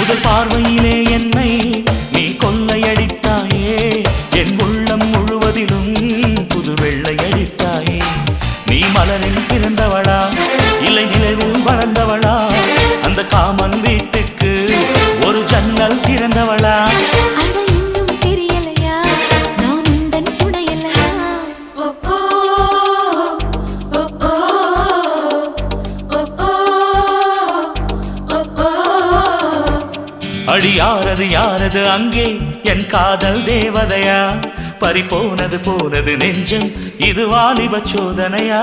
முதல் பார்வையிலே என்னை நீ கொள்ளையடித்தாயே என் உள்ளம் முழுவதிலும் புது வெள்ளையடித்தாயே நீ மலரில் பிறந்தவளா இல்லை நிலவில் வளர்ந்தவளா அந்த காமன் வீட்டுக்கு ஒரு ஜன்னல் திறந்தவளா அடி யாரது யாரது அங்கே என் காதல் தேவதையா பறிபோனது போனது நெஞ்சம் இது வாலிப சோதனையா